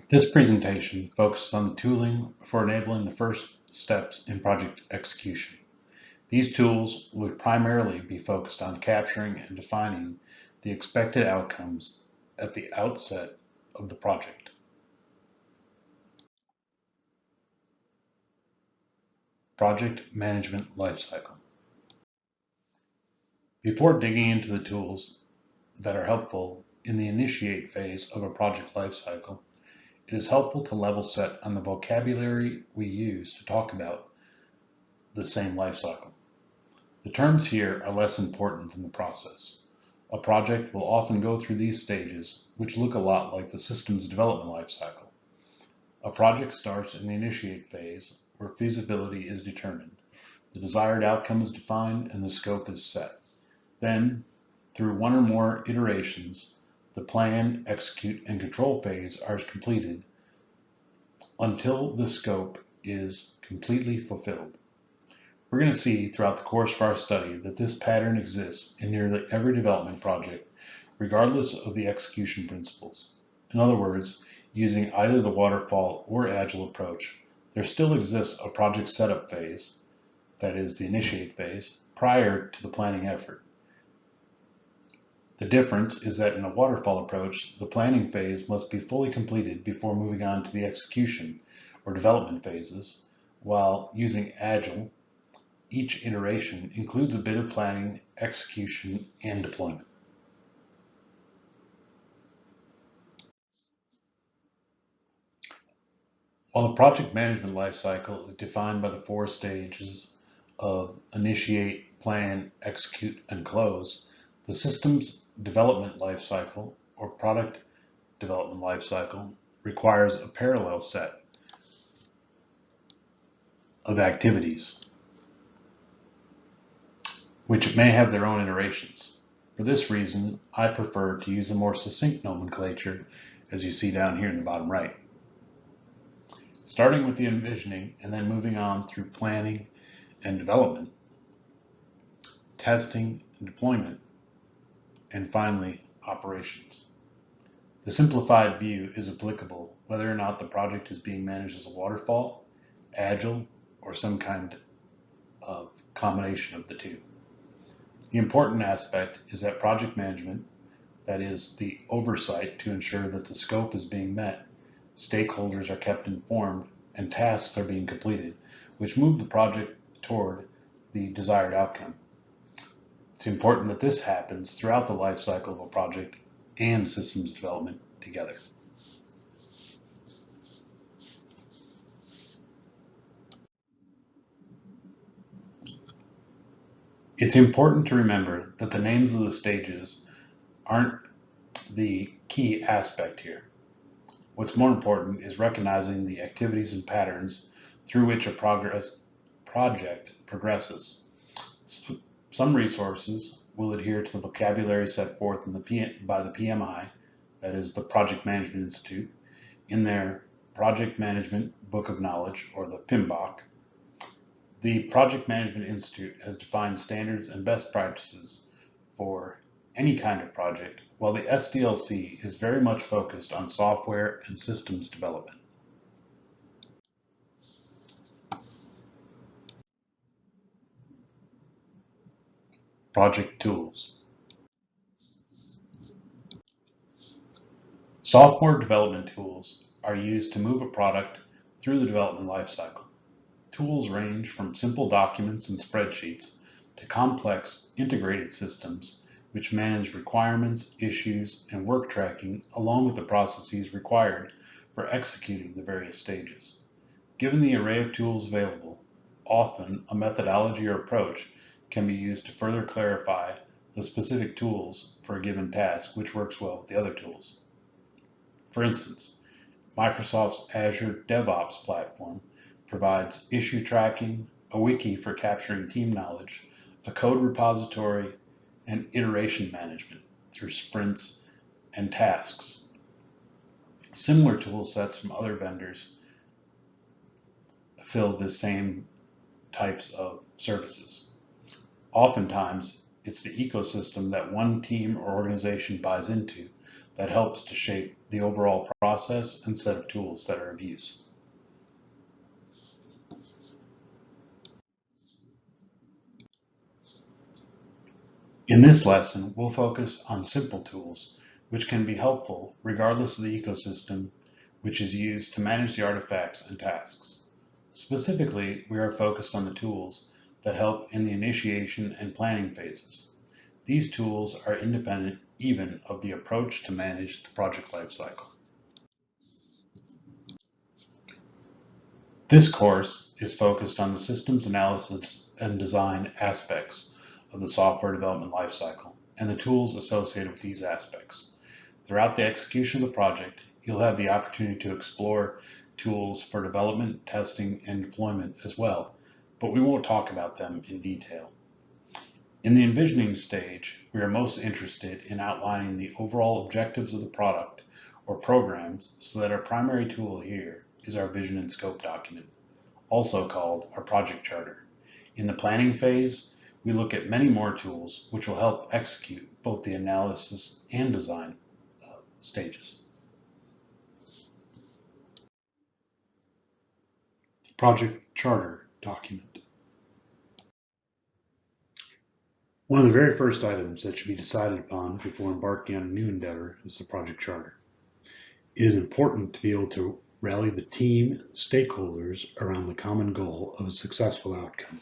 This presentation focuses on the tooling for enabling the first steps in project execution. These tools would primarily be focused on capturing and defining the expected outcomes at the outset of the project. Project Management Lifecycle. Before digging into the tools that are helpful in the initiate phase of a project lifecycle, it is helpful to level set on the vocabulary we use to talk about the same lifecycle. The terms here are less important than the process. A project will often go through these stages, which look a lot like the system's development lifecycle. A project starts in the initiate phase, where feasibility is determined. The desired outcome is defined and the scope is set. Then, through one or more iterations, the plan, execute, and control phase are completed until the scope is completely fulfilled. We're going to see throughout the course of our study that this pattern exists in nearly every development project, regardless of the execution principles. In other words, using either the waterfall or agile approach, there still exists a project setup phase, that is the initiate phase, prior to the planning effort. The difference is that in a waterfall approach, the planning phase must be fully completed before moving on to the execution or development phases, while using agile, each iteration includes a bit of planning, execution, and deployment. While the project management lifecycle is defined by the 4 stages of initiate, plan, execute, and close, the system's development lifecycle or product development lifecycle requires a parallel set of activities, which may have their own iterations. For this reason, I prefer to use a more succinct nomenclature, as you see down here in the bottom right. Starting with the envisioning and then moving on through planning and development, testing and deployment, and finally, operations. The simplified view is applicable whether or not the project is being managed as a waterfall, agile, or some kind of combination of the two. The important aspect is that project management, that is the oversight to ensure that the scope is being met, stakeholders are kept informed, and tasks are being completed, which move the project toward the desired outcome. It's important that this happens throughout the life cycle of a project and systems development together. It's important to remember that the names of the stages aren't the key aspect here. What's more important is recognizing the activities and patterns through which a project progresses. Some resources will adhere to the vocabulary set forth by the PMI, that is the Project Management Institute, in their Project Management Book of Knowledge, or the PMBOK. The Project Management Institute has defined standards and best practices for any kind of project, while the SDLC is very much focused on software and systems development. Project tools. Software development tools are used to move a product through the development lifecycle. Tools range from simple documents and spreadsheets to complex integrated systems which manage requirements, issues, and work tracking along with the processes required for executing the various stages. Given the array of tools available, often a methodology or approach can be used to further clarify the specific tools for a given task which works well with the other tools. For instance, Microsoft's Azure DevOps platform provides issue tracking, a wiki for capturing team knowledge, a code repository, and iteration management through sprints and tasks. Similar tool sets from other vendors fill the same types of services. Oftentimes, it's the ecosystem that one team or organization buys into that helps to shape the overall process and set of tools that are of use. In this lesson, we'll focus on simple tools, which can be helpful regardless of the ecosystem which is used to manage the artifacts and tasks. Specifically, we are focused on the tools that help in the initiation and planning phases. These tools are independent even of the approach to manage the project lifecycle. This course is focused on the systems analysis and design aspects of the software development lifecycle and the tools associated with these aspects. Throughout the execution of the project, you'll have the opportunity to explore tools for development, testing, and deployment as well, but we won't talk about them in detail. In the envisioning stage, we are most interested in outlining the overall objectives of the product or programs so that our primary tool here is our vision and scope document, also called our project charter. In the planning phase, we look at many more tools which will help execute both the analysis and design stages. Project charter document. One of the very first items that should be decided upon before embarking on a new endeavor is the project charter. It is important to be able to rally the team stakeholders around the common goal of a successful outcome.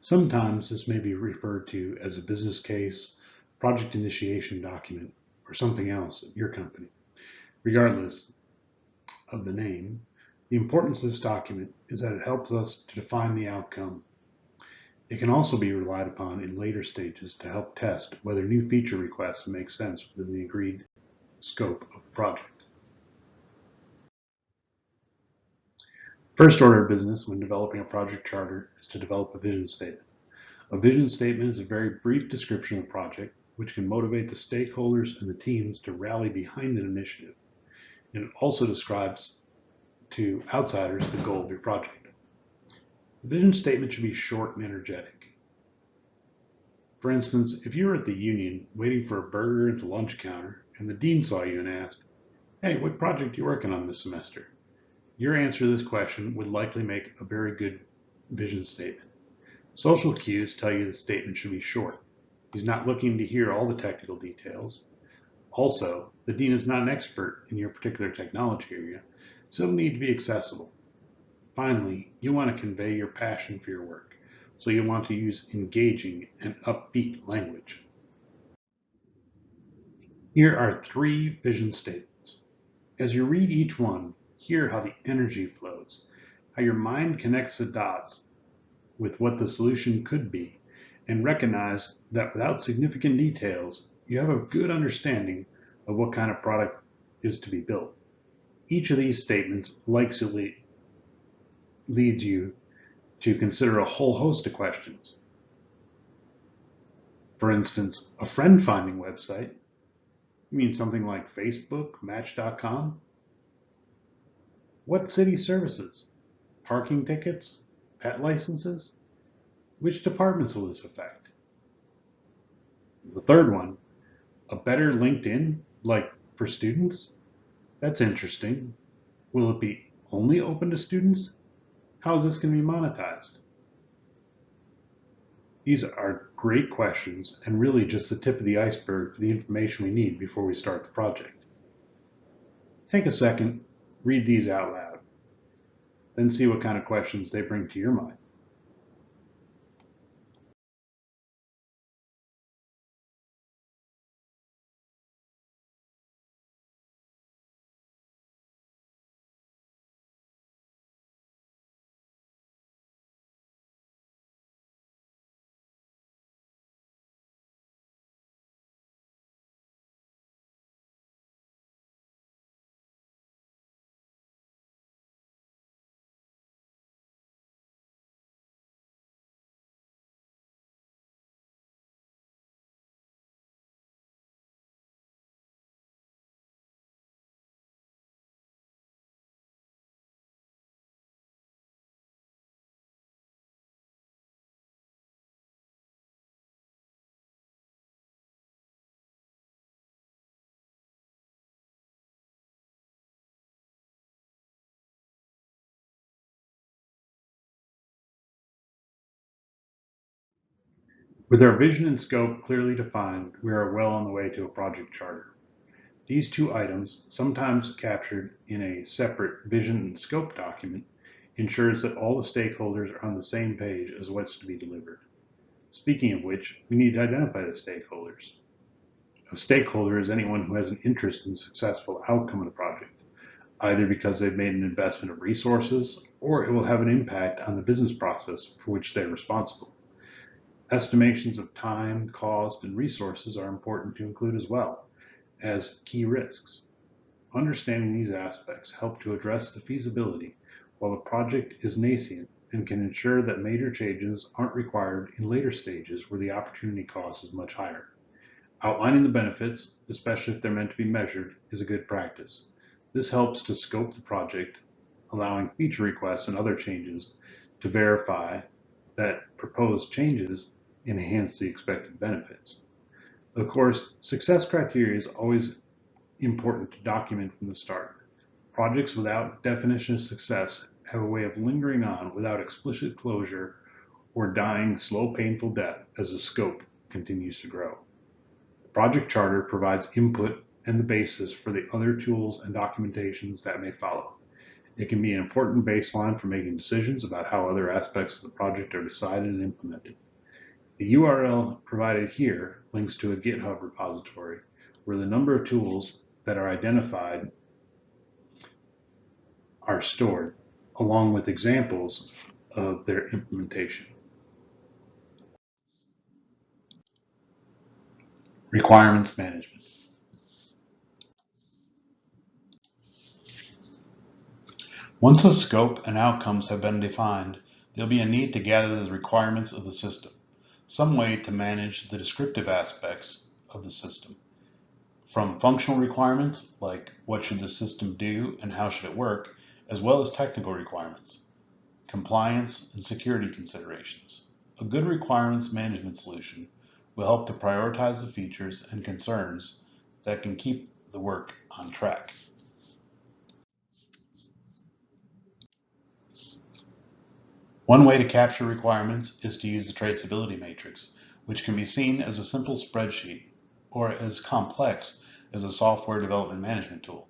Sometimes this may be referred to as a business case, project initiation document, or something else at your company. Regardless of the name, the importance of this document is that it helps us to define the outcome. It can also be relied upon in later stages to help test whether new feature requests make sense within the agreed scope of the project. First order of business when developing a project charter is to develop a vision statement. A vision statement is a very brief description of the project, which can motivate the stakeholders and the teams to rally behind an initiative. And it also describes to outsiders the goal of your project. The vision statement should be short and energetic. For instance, if you were at the union waiting for a burger at the lunch counter and the dean saw you and asked, "Hey, what project are you working on this semester?" Your answer to this question would likely make a very good vision statement. Social cues tell you the statement should be short. He's not looking to hear all the technical details. Also, the dean is not an expert in your particular technology area, so it'll need to be accessible. Finally, you want to convey your passion for your work, so you want to use engaging and upbeat language. Here are 3 vision statements. As you read each one, hear how the energy flows, how your mind connects the dots with what the solution could be, and recognize that without significant details, you have a good understanding of what kind of product is to be built. Each of these statements likely leads you to consider a whole host of questions. For instance, a friend finding website. You mean something like Facebook, Match.com? What city services? Parking tickets? Pet licenses? Which departments will this affect? The third one, a better LinkedIn, like for students? That's interesting. Will it be only open to students? How is this going to be monetized? These are great questions and really just the tip of the iceberg for the information we need before we start the project. Take a second, read these out loud, then see what kind of questions they bring to your mind. With our vision and scope clearly defined, we are well on the way to a project charter. These two items, sometimes captured in a separate vision and scope document, ensures that all the stakeholders are on the same page as what's to be delivered. Speaking of which, we need to identify the stakeholders. A stakeholder is anyone who has an interest in the successful outcome of the project, either because they've made an investment of resources or it will have an impact on the business process for which they're responsible. Estimations of time, cost, and resources are important to include as well as key risks. Understanding these aspects help to address the feasibility while the project is nascent and can ensure that major changes aren't required in later stages where the opportunity cost is much higher. Outlining the benefits, especially if they're meant to be measured, is a good practice. This helps to scope the project, allowing feature requests and other changes to verify that proposed changes enhance the expected benefits. Of course, success criteria is always important to document from the start. Projects without definition of success have a way of lingering on without explicit closure or dying slow, painful death as the scope continues to grow. The project charter provides input and the basis for the other tools and documentations that may follow. It can be an important baseline for making decisions about how other aspects of the project are decided and implemented. The URL provided here links to a GitHub repository where the number of tools that are identified are stored, along with examples of their implementation. Requirements management. Once the scope and outcomes have been defined, there'll be a need to gather the requirements of the system, some way to manage the descriptive aspects of the system. From functional requirements, like what should the system do and how should it work, as well as technical requirements, compliance, and security considerations. A good requirements management solution will help to prioritize the features and concerns that can keep the work on track. One way to capture requirements is to use the traceability matrix, which can be seen as a simple spreadsheet or as complex as a software development management tool.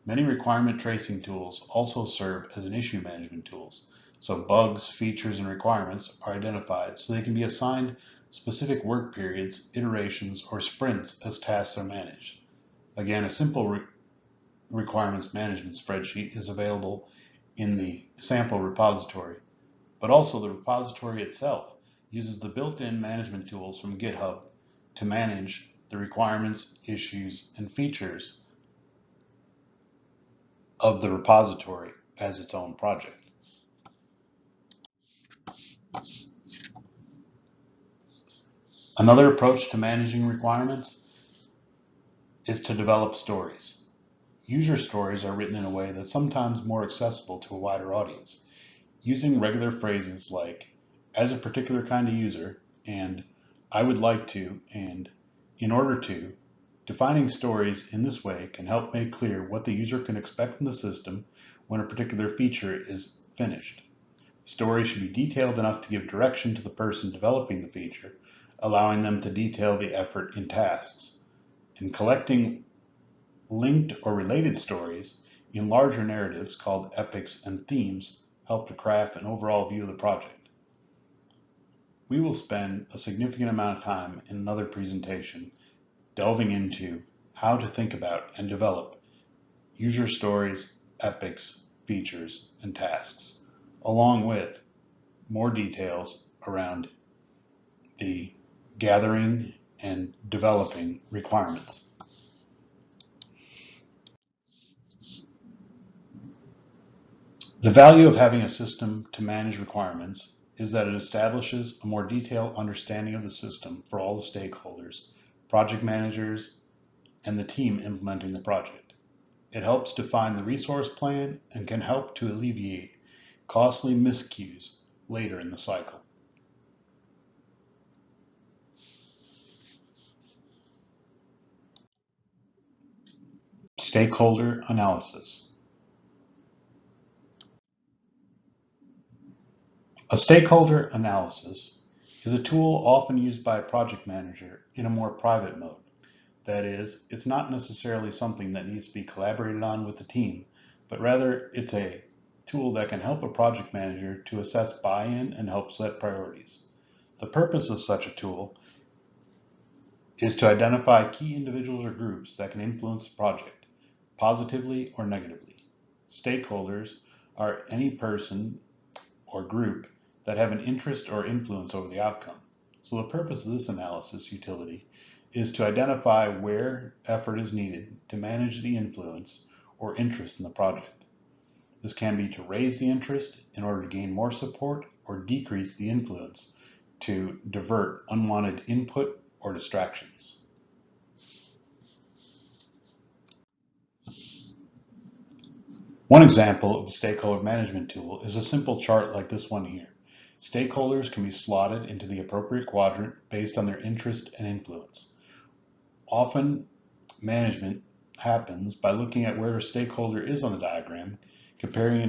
Many requirement tracing tools also serve as an issue management tools, so bugs, features, and requirements are identified so they can be assigned specific work periods, iterations, or sprints as tasks are managed. Again, a simple requirements management spreadsheet is available in the sample repository, but also the repository itself uses the built-in management tools from GitHub to manage the requirements, issues, and features of the repository as its own project. Another approach to managing requirements is to develop stories. User stories are written in a way that's sometimes more accessible to a wider audience, using regular phrases like, as a particular kind of user, and I would like to, and in order to. Defining stories in this way can help make clear what the user can expect from the system when a particular feature is finished. Stories should be detailed enough to give direction to the person developing the feature, allowing them to detail the effort in tasks. And collecting linked or related stories in larger narratives called epics and themes help to craft an overall view of the project. We will spend a significant amount of time in another presentation delving into how to think about and develop user stories, epics, features, and tasks, along with more details around the gathering and developing requirements. The value of having a system to manage requirements is that it establishes a more detailed understanding of the system for all the stakeholders, project managers, and the team implementing the project. It helps define the resource plan and can help to alleviate costly miscues later in the cycle. Stakeholder analysis. A stakeholder analysis is a tool often used by a project manager in a more private mode. That is, it's not necessarily something that needs to be collaborated on with the team, but rather it's a tool that can help a project manager to assess buy-in and help set priorities. The purpose of such a tool is to identify key individuals or groups that can influence the project, positively or negatively. Stakeholders are any person or group that have an interest or influence over the outcome. So the purpose of this analysis utility is to identify where effort is needed to manage the influence or interest in the project. This can be to raise the interest in order to gain more support or decrease the influence to divert unwanted input or distractions. One example of a stakeholder management tool is a simple chart like this one here. Stakeholders can be slotted into the appropriate quadrant based on their interest and influence. Often, management happens by looking at where a stakeholder is on the diagram, comparing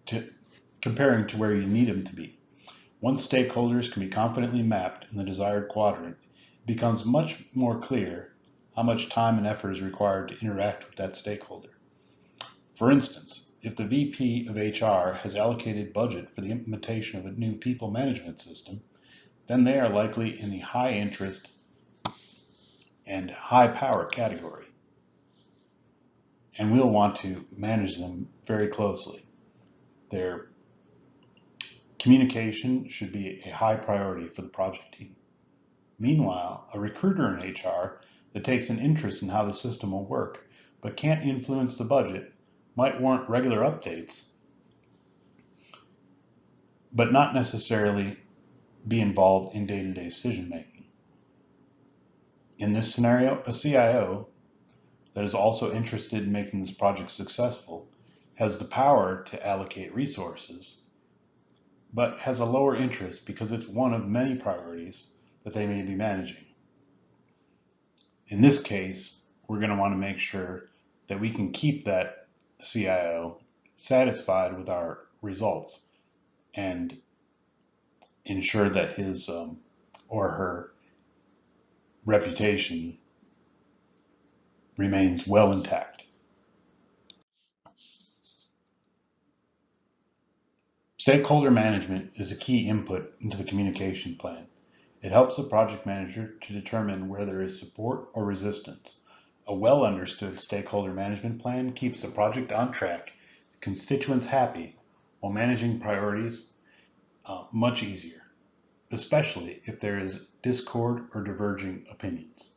to where you need them to be. Once stakeholders can be confidently mapped in the desired quadrant, it becomes much more clear how much time and effort is required to interact with that stakeholder. For instance, if the VP of HR has allocated budget for the implementation of a new people management system, then they are likely in the high interest and high power category, and we'll want to manage them very closely. Their communication should be a high priority for the project team. Meanwhile, a recruiter in HR that takes an interest in how the system will work but can't influence the budget might warrant regular updates, but not necessarily be involved in day-to-day decision making. In this scenario, a CIO that is also interested in making this project successful has the power to allocate resources, but has a lower interest because it's one of many priorities that they may be managing. In this case, we're going to want to make sure that we can keep that CIO satisfied with our results and ensure that his or her reputation remains well intact. Stakeholder management is a key input into the communication plan. It helps the project manager to determine where there is support or resistance. A well-understood stakeholder management plan keeps the project on track, constituents happy, while managing priorities much easier, especially if there is discord or diverging opinions.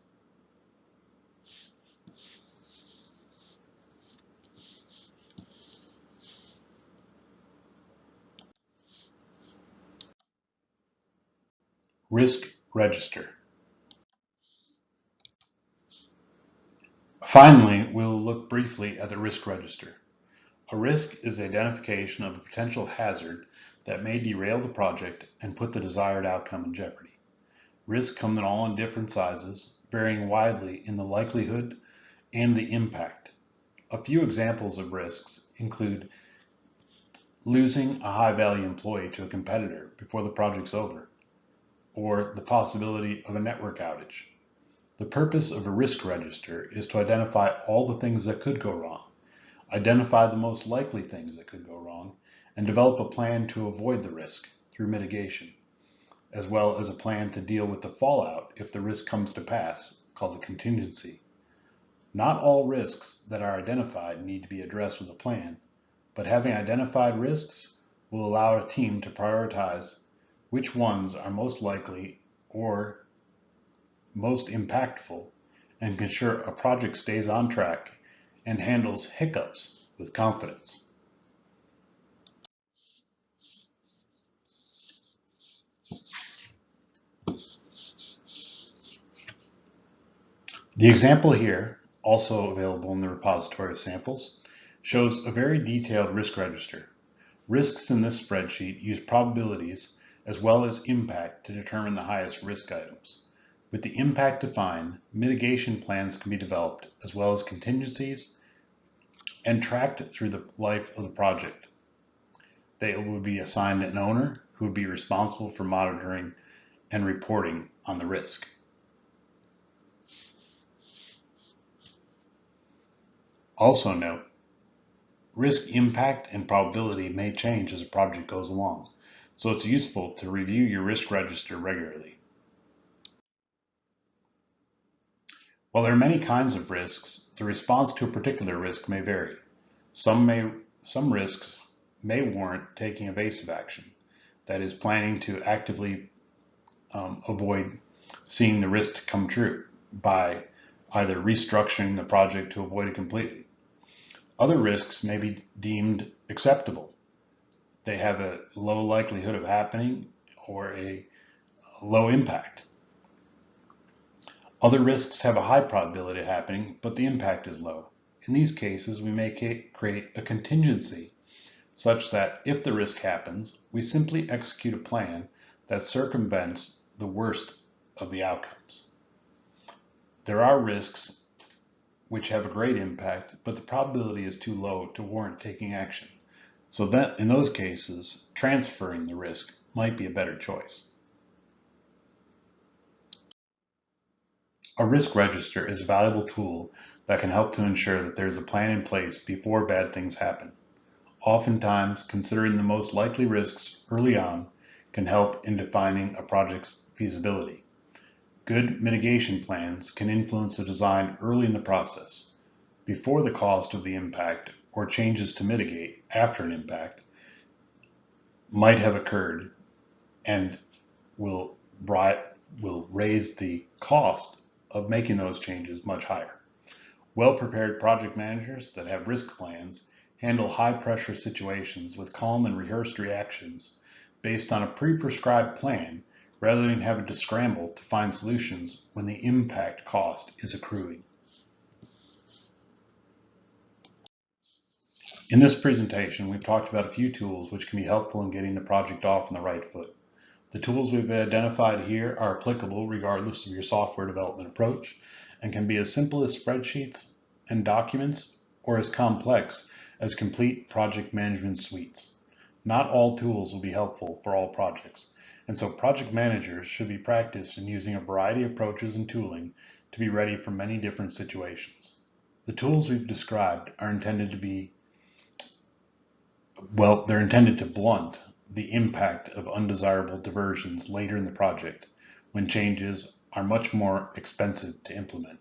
Risk register. Finally, we'll look briefly at the risk register. A risk is the identification of a potential hazard that may derail the project and put the desired outcome in jeopardy. Risks come in all in different sizes, varying widely in the likelihood and the impact. A few examples of risks include losing a high-value employee to a competitor before the project's over, or the possibility of a network outage. The purpose of a risk register is to identify all the things that could go wrong, identify the most likely things that could go wrong, and develop a plan to avoid the risk through mitigation, as well as a plan to deal with the fallout if the risk comes to pass, called a contingency. Not all risks that are identified need to be addressed with a plan, but having identified risks will allow a team to prioritize which ones are most likely or most impactful and ensure a project stays on track and handles hiccups with confidence. The example here, also available in the repository of samples, shows a very detailed risk register. Risks in this spreadsheet use probabilities as well as impact to determine the highest risk items. With the impact defined, mitigation plans can be developed as well as contingencies and tracked through the life of the project. They would be assigned an owner who would be responsible for monitoring and reporting on the risk. Also note, risk impact and probability may change as a project goes along, so it's useful to review your risk register regularly. While there are many kinds of risks, the response to a particular risk may vary. Some risks may warrant taking evasive action, that is, planning to actively avoid seeing the risk come true by either restructuring the project to avoid it completely. Other risks may be deemed acceptable. They have a low likelihood of happening or a low impact. Other risks have a high probability of happening, but the impact is low. In these cases, we may create a contingency such that if the risk happens, we simply execute a plan that circumvents the worst of the outcomes. There are risks which have a great impact, but the probability is too low to warrant taking action. So that in those cases, transferring the risk might be a better choice. A risk register is a valuable tool that can help to ensure that there is a plan in place before bad things happen. Oftentimes, considering the most likely risks early on can help in defining a project's feasibility. Good mitigation plans can influence the design early in the process, before the cost of the impact or changes to mitigate after an impact might have occurred and will raise the cost of making those changes much higher. Well-prepared project managers that have risk plans handle high-pressure situations with calm and rehearsed reactions based on a pre-prescribed plan rather than having to scramble to find solutions when the impact cost is accruing. In this presentation, we've talked about a few tools which can be helpful in getting the project off on the right foot. The tools we've identified here are applicable regardless of your software development approach and can be as simple as spreadsheets and documents or as complex as complete project management suites. Not all tools will be helpful for all projects, and so project managers should be practiced in using a variety of approaches and tooling to be ready for many different situations. The tools we've described are intended to be they're intended to blunt the impact of undesirable diversions later in the project when changes are much more expensive to implement.